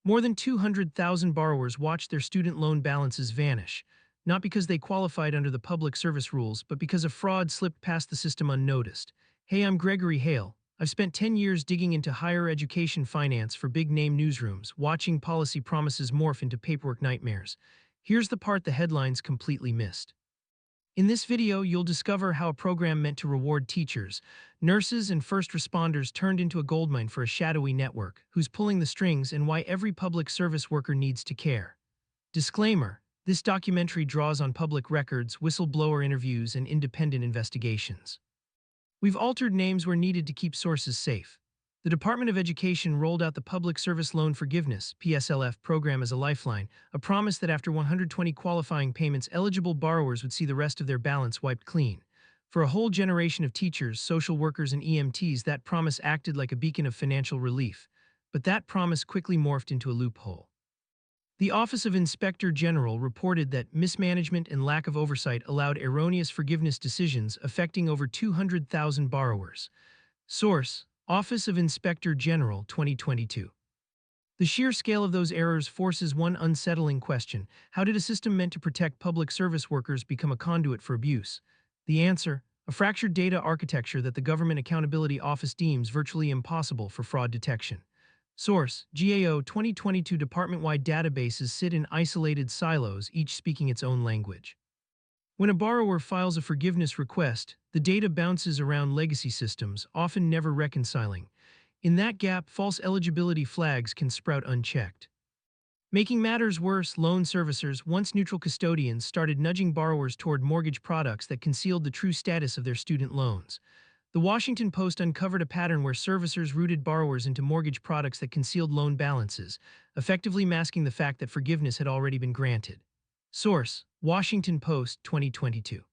More than 200,000 borrowers watched their student loan balances vanish, not because they qualified under the public service rules, but because a fraud slipped past the system unnoticed. Hey, I'm Gregory Hale. I've spent 10 years digging into higher education finance for big-name newsrooms, watching policy promises morph into paperwork nightmares. Here's the part the headlines completely missed. In this video, you'll discover how a program meant to reward teachers, nurses, and first responders turned into a goldmine for a shadowy network, who's pulling the strings, and why every public service worker needs to care. Disclaimer: this documentary draws on public records, whistleblower interviews, and independent investigations. We've altered names where needed to keep sources safe. The Department of Education rolled out the Public Service Loan Forgiveness (PSLF) program as a lifeline, a promise that after 120 qualifying payments, eligible borrowers would see the rest of their balance wiped clean. For a whole generation of teachers, social workers, and EMTs, that promise acted like a beacon of financial relief. But that promise quickly morphed into a loophole. The Office of Inspector General reported that mismanagement and lack of oversight allowed erroneous forgiveness decisions affecting over 200,000 borrowers. Source: Office of Inspector General, 2022. The sheer scale of those errors forces one unsettling question: how did a system meant to protect public service workers become a conduit for abuse? The answer: a fractured data architecture that the Government Accountability Office deems virtually impossible for fraud detection. Source: GAO 2022. Department-wide databases sit in isolated silos, each speaking its own language. When a borrower files a forgiveness request, the data bounces around legacy systems, often never reconciling. In that gap, false eligibility flags can sprout unchecked. Making matters worse, loan servicers, once neutral custodians, started nudging borrowers toward mortgage products that concealed the true status of their student loans. The Washington Post uncovered a pattern where servicers routed borrowers into mortgage products that concealed loan balances, effectively masking the fact that forgiveness had already been granted. Source: Washington Post, 2022.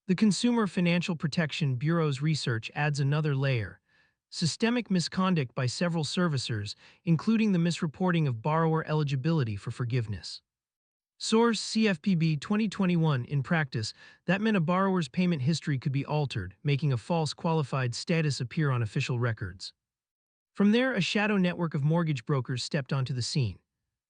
The Consumer Financial Protection Bureau's research adds another layer: systemic misconduct by several servicers, including the misreporting of borrower eligibility for forgiveness. Source: CFPB 2021. In practice, that meant a borrower's payment history could be altered, making a false qualified status appear on official records. From there, a shadow network of mortgage brokers stepped onto the scene.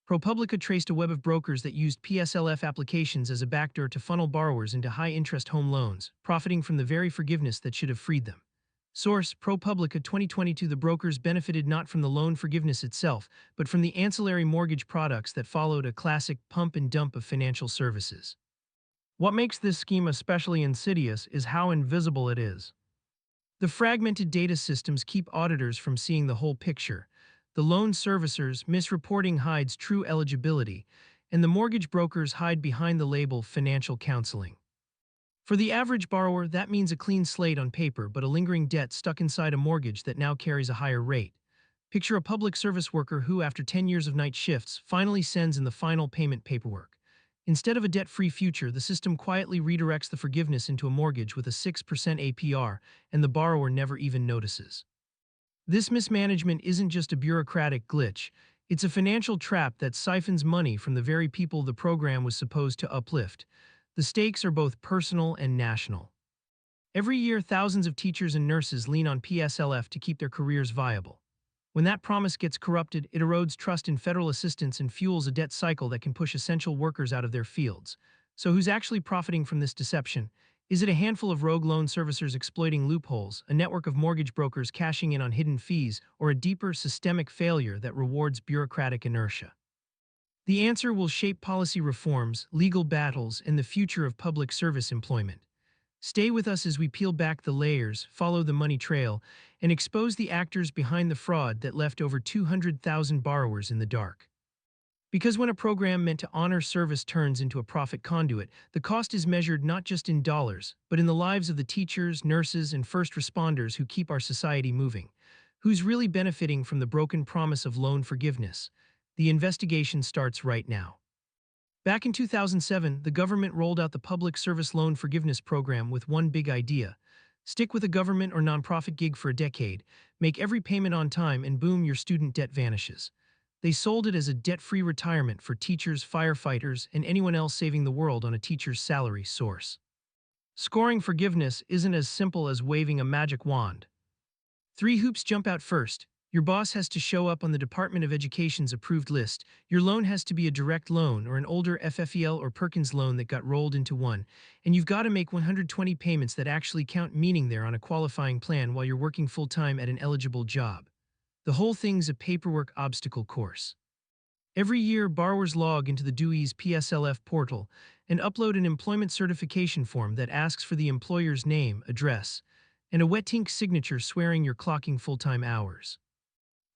ProPublica traced a web of brokers that used PSLF applications as a backdoor to funnel borrowers into high-interest home loans, profiting from the very forgiveness that should have freed them. Source: ProPublica 2022. The brokers benefited not from the loan forgiveness itself, but from the ancillary mortgage products that followed, a classic pump and dump of financial services. What makes this scheme especially insidious is how invisible it is. The fragmented data systems keep auditors from seeing the whole picture. The loan servicers' misreporting hides true eligibility, and the mortgage brokers hide behind the label financial counseling. For the average borrower, that means a clean slate on paper, but a lingering debt stuck inside a mortgage that now carries a higher rate. Picture a public service worker who, after 10 years of night shifts, finally sends in the final payment paperwork. Instead of a debt-free future, the system quietly redirects the forgiveness into a mortgage with a 6% APR, and the borrower never even notices. This mismanagement isn't just a bureaucratic glitch, it's a financial trap that siphons money from the very people the program was supposed to uplift. The stakes are both personal and national. Every year, thousands of teachers and nurses lean on PSLF to keep their careers viable. When that promise gets corrupted, it erodes trust in federal assistance and fuels a debt cycle that can push essential workers out of their fields. So who's actually profiting from this deception? Is it a handful of rogue loan servicers exploiting loopholes, a network of mortgage brokers cashing in on hidden fees, or a deeper systemic failure that rewards bureaucratic inertia? The answer will shape policy reforms, legal battles, and the future of public service employment. Stay with us as we peel back the layers, follow the money trail, and expose the actors behind the fraud that left over 200,000 borrowers in the dark. Because when a program meant to honor service turns into a profit conduit, the cost is measured not just in dollars, but in the lives of the teachers, nurses, and first responders who keep our society moving. Who's really benefiting from the broken promise of loan forgiveness? The investigation starts right now. Back in 2007, the government rolled out the Public Service Loan Forgiveness Program with one big idea: stick with a government or nonprofit gig for a decade, make every payment on time, and boom, your student debt vanishes. They sold it as a debt-free retirement for teachers, firefighters, and anyone else saving the world on a teacher's salary. Source: scoring forgiveness isn't as simple as waving a magic wand. Three hoops jump out first. Your boss has to show up on the Department of Education's approved list. Your loan has to be a direct loan or an older FFEL or Perkins loan that got rolled into one. And you've got to make 120 payments that actually count, meaning they're on a qualifying plan while you're working full-time at an eligible job. The whole thing's a paperwork obstacle course. Every year, borrowers log into the DOE's PSLF portal and upload an employment certification form that asks for the employer's name, address, and a wet ink signature swearing you're clocking full-time hours.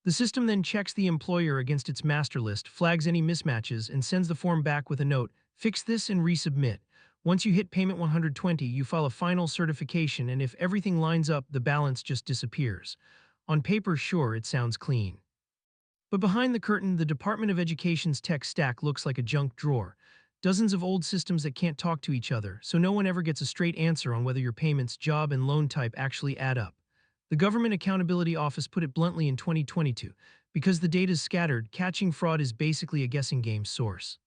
The system then checks the employer against its master list, flags any mismatches, and sends the form back with a note, "Fix this and resubmit." Once you hit payment 120, you file a final certification, and if everything lines up, the balance just disappears. On paper, sure, it sounds clean. But behind the curtain, the Department of Education's tech stack looks like a junk drawer. Dozens of old systems that can't talk to each other, so no one ever gets a straight answer on whether your payments, job, and loan type actually add up. The Government Accountability Office put it bluntly in 2022, because the data's scattered, catching fraud is basically a guessing game source.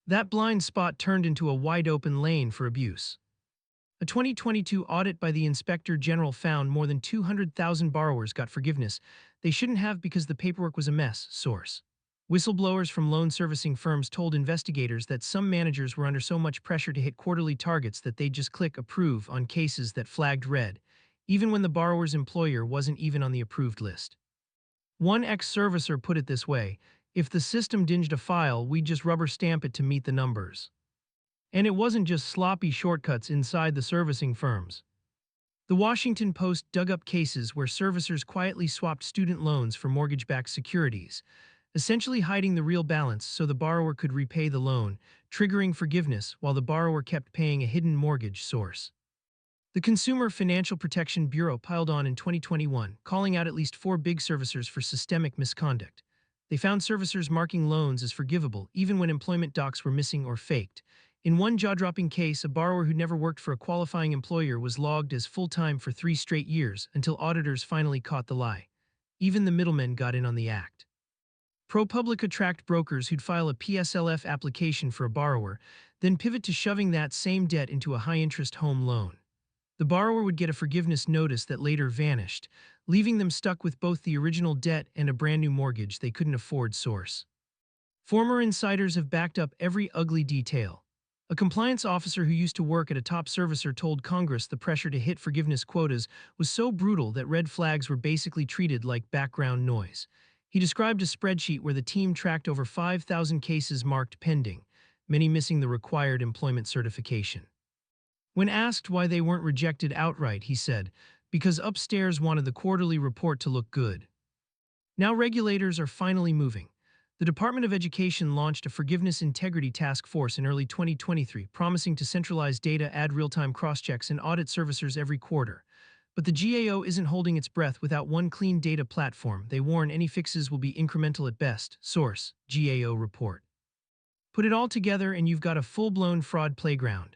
That blind spot turned into a wide-open lane for abuse. A 2022 audit by the Inspector General found more than 200,000 borrowers got forgiveness they shouldn't have because the paperwork was a mess. Source. Whistleblowers from loan servicing firms told investigators that some managers were under so much pressure to hit quarterly targets that they'd just click approve on cases that flagged red, even when the borrower's employer wasn't even on the approved list. One ex-servicer put it this way: "If the system dinged a file, we'd just rubber stamp it to meet the numbers." And it wasn't just sloppy shortcuts inside the servicing firms. The Washington Post dug up cases where servicers quietly swapped student loans for mortgage-backed securities, essentially hiding the real balance so the borrower could repay the loan, triggering forgiveness while the borrower kept paying a hidden mortgage source. The Consumer Financial Protection Bureau piled on in 2021, calling out at least 4 big servicers for systemic misconduct. They found servicers marking loans as forgivable even when employment docs were missing or faked. In one jaw-dropping case, a borrower who'd never worked for a qualifying employer was logged as full-time for 3 straight years until auditors finally caught the lie. Even the middlemen got in on the act. ProPublica tracked brokers who'd file a PSLF application for a borrower, then pivot to shoving that same debt into a high-interest home loan. The borrower would get a forgiveness notice that later vanished, leaving them stuck with both the original debt and a brand new mortgage they couldn't afford. Source. Former insiders have backed up every ugly detail. A compliance officer who used to work at a top servicer told Congress the pressure to hit forgiveness quotas was so brutal that red flags were basically treated like background noise. He described a spreadsheet where the team tracked over 5,000 cases marked pending, many missing the required employment certification. When asked why they weren't rejected outright, he said, "Because upstairs wanted the quarterly report to look good." Now regulators are finally moving. The Department of Education launched a Forgiveness Integrity Task Force in early 2023, promising to centralize data, add real-time cross-checks, and audit servicers every quarter. But the GAO isn't holding its breath without one clean data platform. They warn any fixes will be incremental at best. Source: GAO report. Put it all together and you've got a full-blown fraud playground.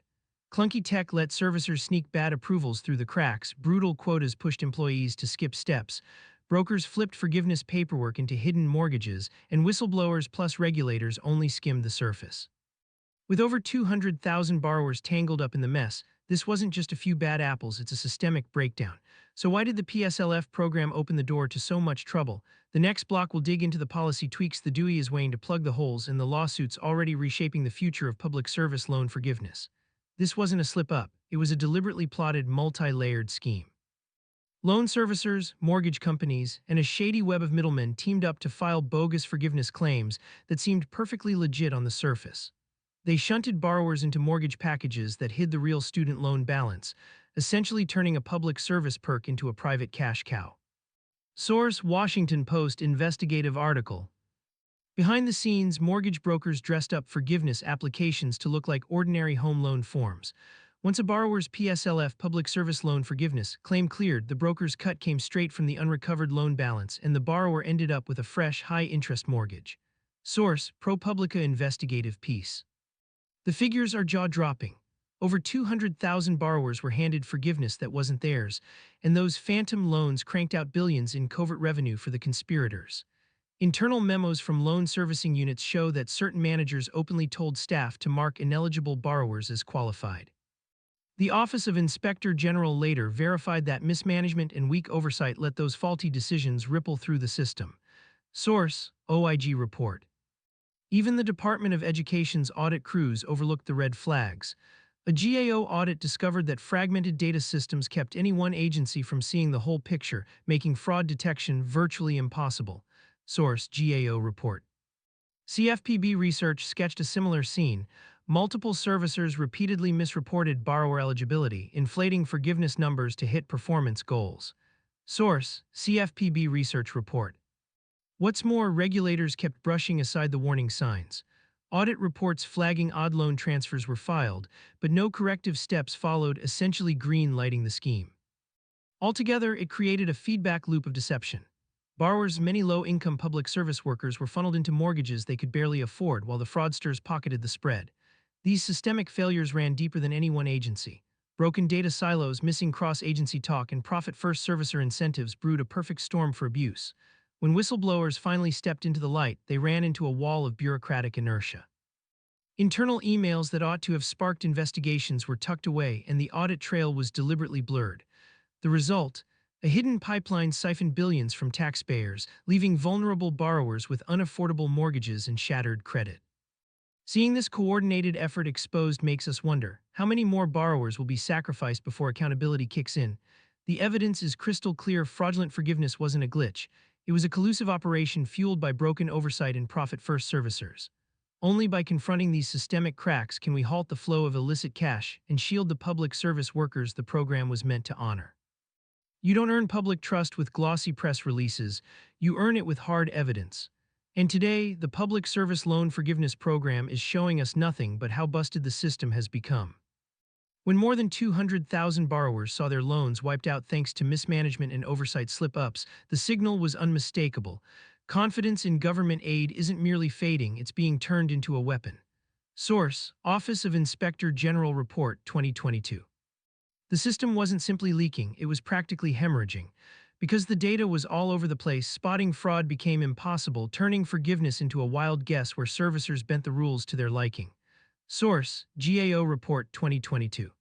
Clunky tech let servicers sneak bad approvals through the cracks, brutal quotas pushed employees to skip steps, brokers flipped forgiveness paperwork into hidden mortgages, and whistleblowers plus regulators only skimmed the surface. With over 200,000 borrowers tangled up in the mess, this wasn't just a few bad apples, it's a systemic breakdown. So why did the PSLF program open the door to so much trouble? The next block will dig into the policy tweaks the DOE is weighing to plug the holes in the lawsuits already reshaping the future of public service loan forgiveness. This wasn't a slip-up, it was a deliberately plotted, multi-layered scheme. Loan servicers, mortgage companies, and a shady web of middlemen teamed up to file bogus forgiveness claims that seemed perfectly legit on the surface. They shunted borrowers into mortgage packages that hid the real student loan balance, essentially turning a public service perk into a private cash cow. Source: Washington Post investigative article. Behind the scenes, mortgage brokers dressed up forgiveness applications to look like ordinary home loan forms. Once a borrower's PSLF public service loan forgiveness claim cleared, the broker's cut came straight from the unrecovered loan balance and the borrower ended up with a fresh, high-interest mortgage. Source: ProPublica investigative piece. The figures are jaw-dropping. Over 200,000 borrowers were handed forgiveness that wasn't theirs, and those phantom loans cranked out billions in covert revenue for the conspirators. Internal memos from loan servicing units show that certain managers openly told staff to mark ineligible borrowers as qualified. The Office of Inspector General later verified that mismanagement and weak oversight let those faulty decisions ripple through the system. Source: OIG report. Even the Department of Education's audit crews overlooked the red flags. A GAO audit discovered that fragmented data systems kept any one agency from seeing the whole picture, making fraud detection virtually impossible. Source: GAO report. CFPB research sketched a similar scene. Multiple servicers repeatedly misreported borrower eligibility, inflating forgiveness numbers to hit performance goals. Source: CFPB research report. What's more, regulators kept brushing aside the warning signs. Audit reports flagging odd loan transfers were filed, but no corrective steps followed, essentially green lighting the scheme. Altogether, it created a feedback loop of deception. Borrowers, many low-income public service workers, were funneled into mortgages they could barely afford while the fraudsters pocketed the spread. These systemic failures ran deeper than any one agency. Broken data silos, missing cross-agency talk, and profit-first servicer incentives brewed a perfect storm for abuse. When whistleblowers finally stepped into the light, they ran into a wall of bureaucratic inertia. Internal emails that ought to have sparked investigations were tucked away, and the audit trail was deliberately blurred. The result: a hidden pipeline siphoned billions from taxpayers, leaving vulnerable borrowers with unaffordable mortgages and shattered credit. Seeing this coordinated effort exposed makes us wonder, how many more borrowers will be sacrificed before accountability kicks in? The evidence is crystal clear: fraudulent forgiveness wasn't a glitch. It was a collusive operation fueled by broken oversight and profit-first servicers. Only by confronting these systemic cracks can we halt the flow of illicit cash and shield the public service workers the program was meant to honor. You don't earn public trust with glossy press releases, you earn it with hard evidence. And today, the Public Service Loan Forgiveness Program is showing us nothing but how busted the system has become. When more than 200,000 borrowers saw their loans wiped out thanks to mismanagement and oversight slip-ups, the signal was unmistakable. Confidence in government aid isn't merely fading, it's being turned into a weapon. Source: Office of Inspector General Report 2022. The system wasn't simply leaking, it was practically hemorrhaging. Because the data was all over the place, spotting fraud became impossible, turning forgiveness into a wild guess where servicers bent the rules to their liking. Source: GAO Report 2022.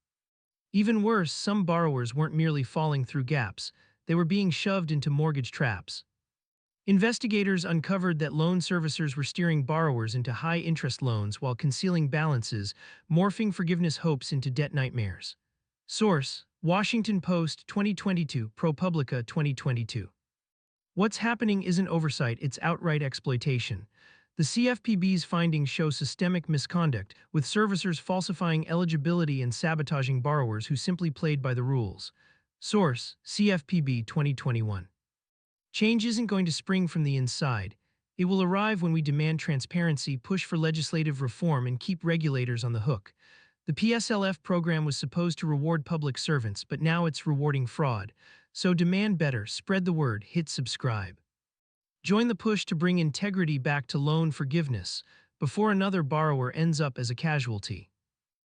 Even worse, some borrowers weren't merely falling through gaps, they were being shoved into mortgage traps. Investigators uncovered that loan servicers were steering borrowers into high-interest loans while concealing balances, morphing forgiveness hopes into debt nightmares. Source: Washington Post 2022, ProPublica 2022. What's happening isn't oversight, it's outright exploitation. The CFPB's findings show systemic misconduct, with servicers falsifying eligibility and sabotaging borrowers who simply played by the rules. Source: CFPB 2021. Change isn't going to spring from the inside. It will arrive when we demand transparency, push for legislative reform, and keep regulators on the hook. The PSLF program was supposed to reward public servants, but now it's rewarding fraud. So demand better, spread the word, hit subscribe. Join the push to bring integrity back to loan forgiveness before another borrower ends up as a casualty.